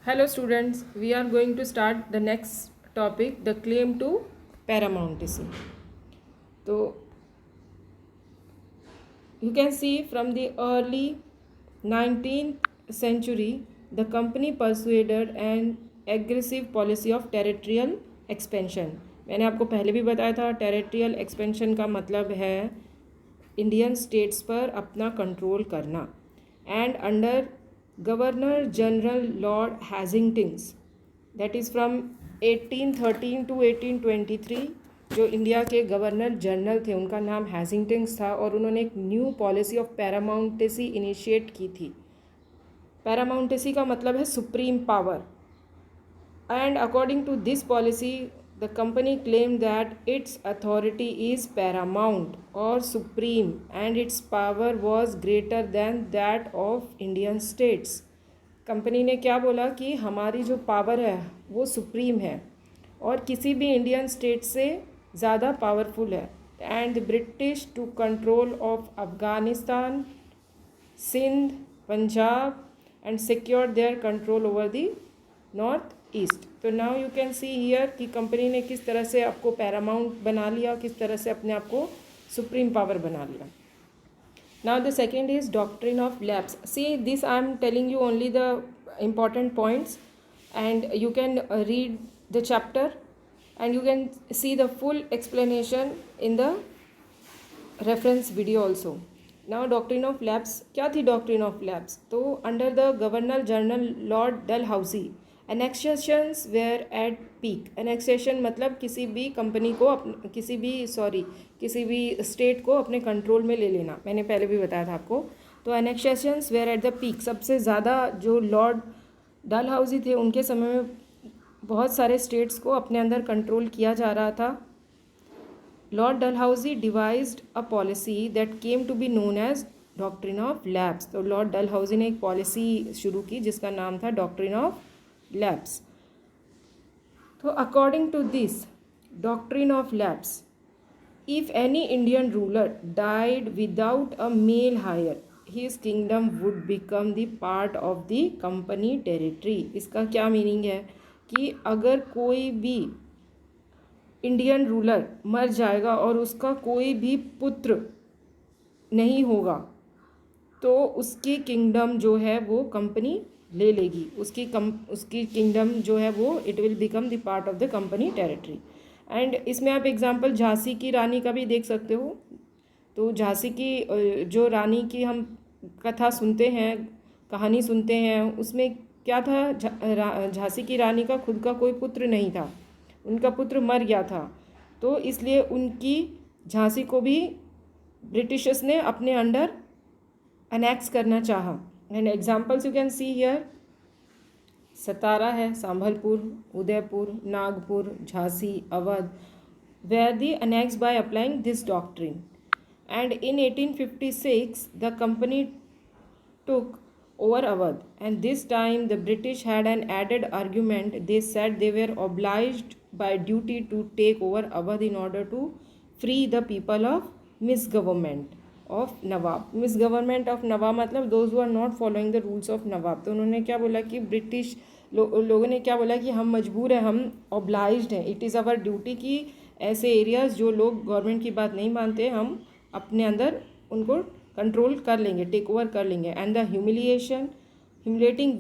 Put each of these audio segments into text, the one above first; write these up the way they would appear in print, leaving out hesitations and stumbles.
Hello students, we are going to start the next topic, the claim to paramountcy. So you can see from the early 19th century, the company pursued an aggressive policy of territorial expansion. मैंने आपको पहले भी बताया था टेरिटरियल expansion का मतलब है Indian states पर अपना कंट्रोल करना. And under governor general lord Hastings, that is from 1813 to 1823, जो इंडिया के गवर्नर जनरल थे उनका नाम हैजिंगटन्स था और उन्होंने एक new policy of paramountcy initiate की थी. पैरामाउंटेसी का मतलब है supreme power. And according to this policy the company claimed that its authority is paramount or supreme and its power was greater than that of Indian states. Company ने क्या बोला कि हमारी जो पावर है वो सुप्रीम है और किसी भी इंडियन स्टेट से ज़्यादा पावरफुल है. And the British to control of Afghanistan, Sindh, Punjab and secure their control over the north east. तो now you can see here कि कंपनी ने किस तरह से आपको पैरामाउंट बना लिया, किस तरह से अपने आप को सुप्रीम पावर बना लिया. Now the second is doctrine of lapse. See this I am telling you only the important points and you can read the chapter and you can see the full explanation in the reference video also. Now doctrine of lapse क्या थी? Doctrine of lapse तो under the governor general lord Dalhousie annexations were at peak. Annexation मतलब किसी भी company को किसी भी state को अपने कंट्रोल में ले लेना. मैंने पहले भी बताया था आपको. तो एनेक्सेशंस वेयर एट द पीक, सबसे ज़्यादा जो लॉर्ड डलहौसी थे उनके समय में बहुत सारे स्टेट्स को अपने अंदर कंट्रोल किया जा रहा था. Lord Dalhousie devised a policy that came to be known as doctrine of lapse. तो लॉर्ड डलहौसी ने एक पॉलिसी शुरू की जिसका नाम था doctrine of lapse. So according to this doctrine of lapse, if any Indian ruler died without a male heir, his kingdom would become the part of the company territory. इसका क्या meaning है कि अगर कोई भी इंडियन रूलर मर जाएगा और उसका कोई भी पुत्र नहीं होगा तो उसकी किंगडम जो है वो कंपनी ले लेगी. उसकी किंगडम जो है वो it will become the part of the company territory. And इसमें आप एग्जांपल झांसी की रानी का भी देख सकते हो. तो झांसी की जो रानी की हम कथा सुनते हैं, कहानी सुनते हैं, उसमें क्या था? झांसी की रानी का खुद का कोई पुत्र नहीं था, उनका पुत्र मर गया था. तो इसलिए उनकी झांसी को भी ब्रिटिशर्स ने अपने अंडर अनेक्स करना चाहा. And examples you can see here. Satara है, Sambalpur, Udaipur, Nagpur, Jhansi, Awadh were they annex by applying this doctrine. And in 1856 the company took over Awadh, and this time the British had an added argument. They said they were obliged by duty to take over Awadh in order to free the people of misgovernment of nawab. Misgovernment of nawab मतलब those who are not following the rules of nawab. तो उन्होंने क्या बोला कि British लोगों ने क्या बोला कि हम मजबूर हैं, हम ऑब्लाइज्ड हैं, इट इज़ आवर ड्यूटी कि ऐसे एरियाज़ जो लोग गवर्नमेंट की बात नहीं मानते हम अपने अंदर उनको कंट्रोल कर लेंगे, टेक ओवर कर लेंगे. And the humiliating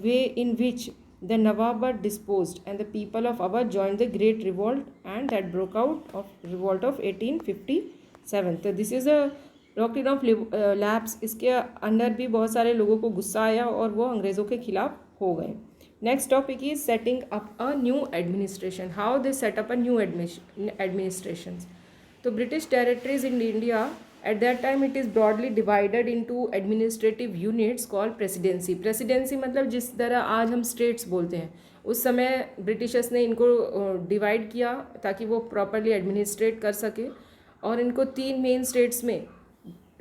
way in which the Nawab were disposed and the people of Awadh joined the great revolt and that broke out of revolt of 1857. तो this is a doctrine of lapse. इसके under भी बहुत सारे लोगों को गुस्सा आया और वो अंग्रेज़ों के खिलाफ हो गए. Next topic is setting up a new administration. How they set up a new administration. तो British territories in India at that time it is broadly divided into administrative units called presidency. Presidency मतलब जिस तरह आज हम states बोलते हैं, उस समय ब्रिटिशर्स ने इनको डिवाइड किया ताकि वो प्रॉपरली एडमिनिस्ट्रेट कर सके और इनको 3 मेन स्टेट्स में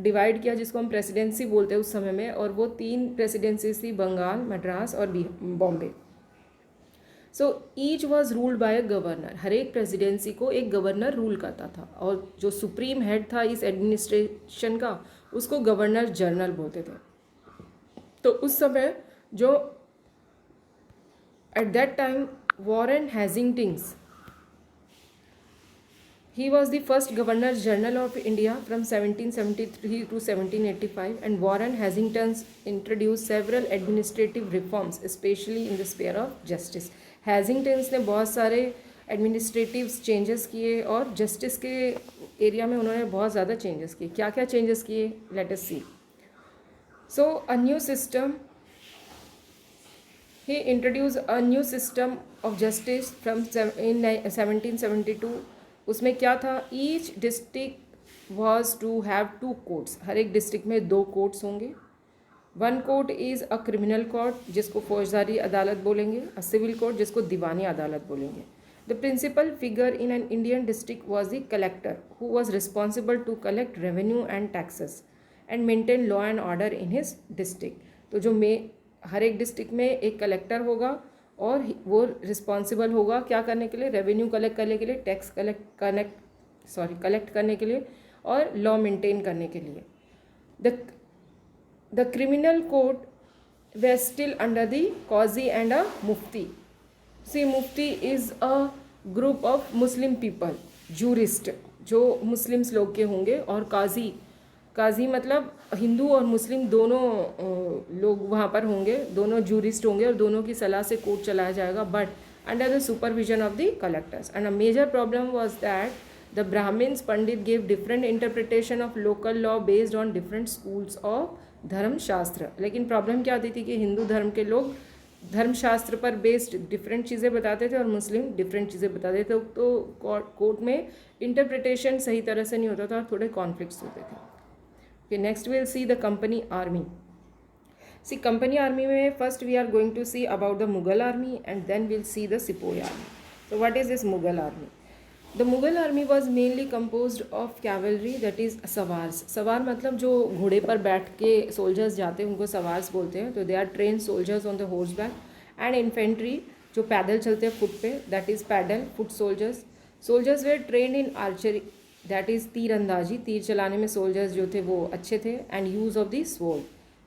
डिवाइड किया जिसको हम प्रेसिडेंसी बोलते हैं उस समय में. और वो 3 प्रेसिडेंसीज थी, बंगाल, मद्रास और Bombay. So each was ruled by a governor. हर एक प्रेसिडेंसी को एक गवर्नर रूल करता था और जो सुप्रीम हेड था इस एडमिनिस्ट्रेशन का उसको गवर्नर जनरल बोलते थे. तो उस समय जो At that time, Warren Hastings, he was the first Governor General of India from 1773 to 1785, and Warren Hastings introduced several administrative reforms, especially in the sphere of justice. Hastings ने बहुत सारे administrative changes किए और justice के area में उन्होंने बहुत ज़्यादा चेंजेस किए. क्या क्या चेंजेस किए? Let us see. So a new system, he introduced a new system of justice from in 1772. उसमें क्या था? Each district was to have 2 courts. हर एक डिस्ट्रिक्ट में 2 कोर्ट्स होंगे. 1 court is a criminal court जिसको फौजदारी अदालत बोलेंगे, अ सिविल कोर्ट जिसको दीवानी अदालत बोलेंगे. The principal figure in an Indian district was the collector who was responsible to collect revenue and taxes and maintain law and order in his district. तो जो हर एक डिस्ट्रिक्ट में एक कलेक्टर होगा और वो रिस्पॉन्सिबल होगा क्या करने के लिए? रेवेन्यू कलेक्ट करने के लिए, टैक्स कलेक्ट करने के लिए और लॉ मेंटेन करने के लिए. The criminal court were still under the qazi and a mufti. See mufti is a group of Muslim people, jurist जो मुस्लिम्स लोग के होंगे, और काजी मतलब हिंदू और मुस्लिम दोनों लोग वहाँ पर होंगे, दोनों जूरिस्ट होंगे और दोनों की सलाह से कोर्ट चलाया जाएगा, but under the supervision of the collectors. And a major problem was that the Brahmans pandit give different interpretation of local law based on different schools of Dharmashastra. लेकिन प्रॉब्लम क्या आती थी कि हिंदू धर्म के लोग धर्मशास्त्र पर बेस्ड डिफरेंट चीज़ें बताते थे और मुस्लिम डिफरेंट चीज़ें बताते थे. तो कोर्ट में इंटरप्रिटेशन सही तरह से नहीं होता था और थोड़े कॉन्फ्लिक्ट्स होते थे. Okay, next we'll see the company army. See, company army में first we are going to see about the Mughal army and then we'll see the Sepoy army. So what is this Mughal army? The Mughal army was mainly composed of cavalry, that is सवार्स. सवार मतलब जो घोड़े पर बैठ के soldiers जाते हैं उनको सवार्स बोलते हैं. तो they are train soldiers on the horse back. And infantry जो पैदल चलते हैं फुट पे, that is paidal foot soldiers. Soldiers were trained in archery, that is tirandazi. तीर चलाने में सोल्जर्स जो थे वो अच्छे थे. And use of the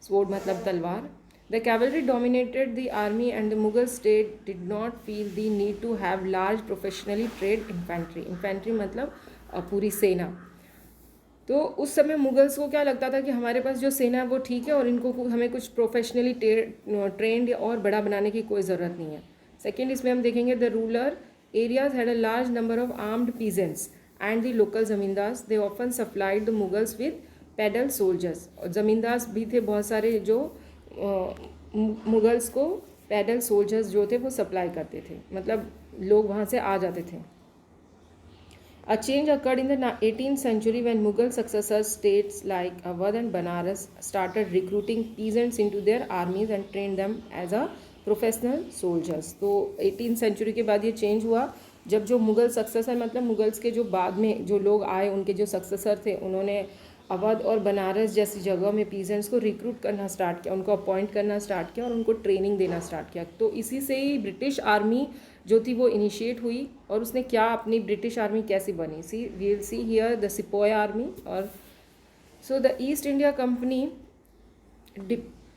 sword मतलब तलवार. The cavalry dominated the army and the Mughal state did not feel the need to have large professionally trained infantry मतलब पूरी सेना. तो उस समय मुगल्स को क्या लगता था कि हमारे पास जो सेना है वो ठीक है और इनको हमें कुछ प्रोफेशनली ट्रेंड और बड़ा बनाने की कोई ज़रूरत नहीं है. सेकेंड, इसमें हम देखेंगे the rural areas had a large number of armed peasants and the local zamindars. They often supplied the Mughals with pedal soldiers. और ज़मींदार भी थे बहुत सारे जो मुगल्स को पैदल सोल्जर्स जो थे वो सप्लाई करते थे, मतलब लोग वहाँ से आ जाते थे. A change occurred in the 18th century when Mughal successor states like Awadh and Banaras started recruiting peasants into their armies and trained them as a professional soldiers. तो 18th century के बाद ये चेंज हुआ जब जो Mughal successor मतलब Mughals के जो बाद में जो लोग आए उनके जो सक्सेसर थे उन्होंने अवध और बनारस जैसी जगह में पीजेंट्स को रिक्रूट करना स्टार्ट किया, उनको अपॉइंट करना स्टार्ट किया और उनको ट्रेनिंग देना स्टार्ट किया. तो इसी से ही ब्रिटिश आर्मी जो थी वो इनिशिएट हुई. और उसने क्या अपनी ब्रिटिश आर्मी कैसी बनी? See we will see here the sepoy army. और so the East India company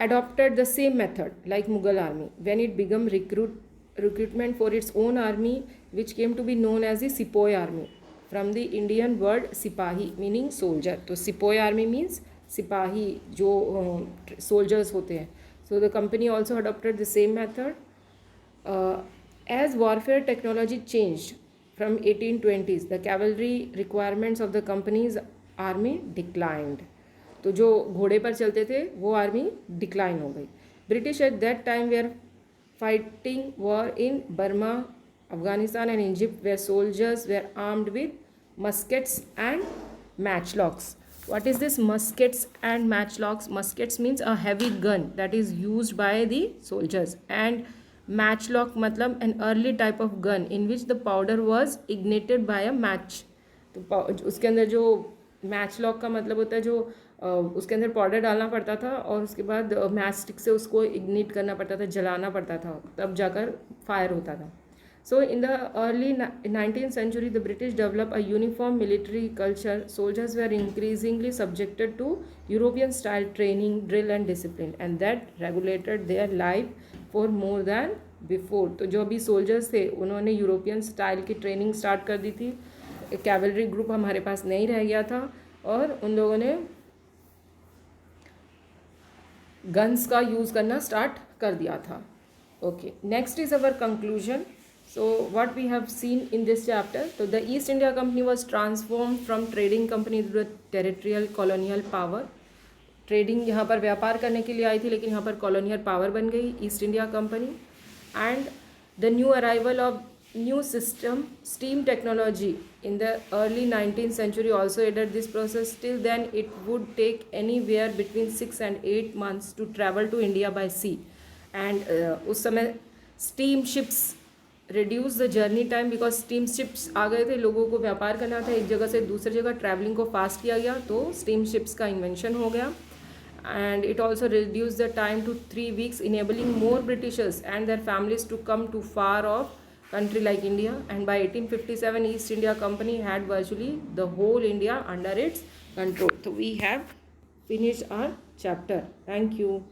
adopted the same method like Mughal army when it began recruitment for its own army, which came to be known as the Sepoy army from the Indian word sipahi meaning soldier. तो Sepoy army means सिपाही जो soldiers होते हैं. So the company also adopted the same method. As warfare technology changed from 1820s, the cavalry requirements of the company's army declined. तो जो घोड़े पर चलते थे वो आर्मी डिक्लाइन हो गई. British at that time were fighting war in Burma, Afghanistan and Egypt were soldiers were armed with muskets and matchlocks. What is this muskets and matchlocks? Muskets means a heavy gun that is used by the soldiers, and matchlock मतलब an early type of gun in which the powder was ignited by a match. तो उसके अंदर जो matchlock का मतलब होता है जो उसके अंदर पाउडर डालना पड़ता था और उसके बाद मैच स्टिक से उसको इग्निट करना पड़ता था, जलाना पड़ता था, तब जाकर फायर होता था. So in the early 19th century, the British developed a uniform military culture. Soldiers were increasingly subjected to European-style training, drill and discipline, and that regulated their life for more than before. तो जो अभी soldiers थे उन्होंने European style की training start कर दी थी, cavalry group हमारे पास नहीं रह गया था और उन लोगों ने गन्स का यूज़ करना स्टार्ट कर दिया था। Okay, next is our conclusion. So what we have seen in this chapter, so the East India Company was transformed from trading company to a territorial colonial power. Trading यहाँ पर व्यापार करने के लिए आई थी, लेकिन यहाँ पर कॉलोनियल पावर बन गई east India company. And the new arrival of new system steam technology in the early 19th century also aided this process. Till then it would take anywhere between 6 and 8 months to travel to India by sea. And उस समय steam ships reduce the journey time, because steam ships आ गए थे, लोगों को व्यापार करना था एक जगह से दूसरी जगह, ट्रैवलिंग को फास्ट किया गया, तो स्टीम शिप्स का इन्वेंशन हो गया. And it also reduce the time to 3 weeks, enabling more Britishers and their families to come to far off country like India. And by 1857 East India Company had virtually the whole India under its control. So we have finished our chapter. Thank you.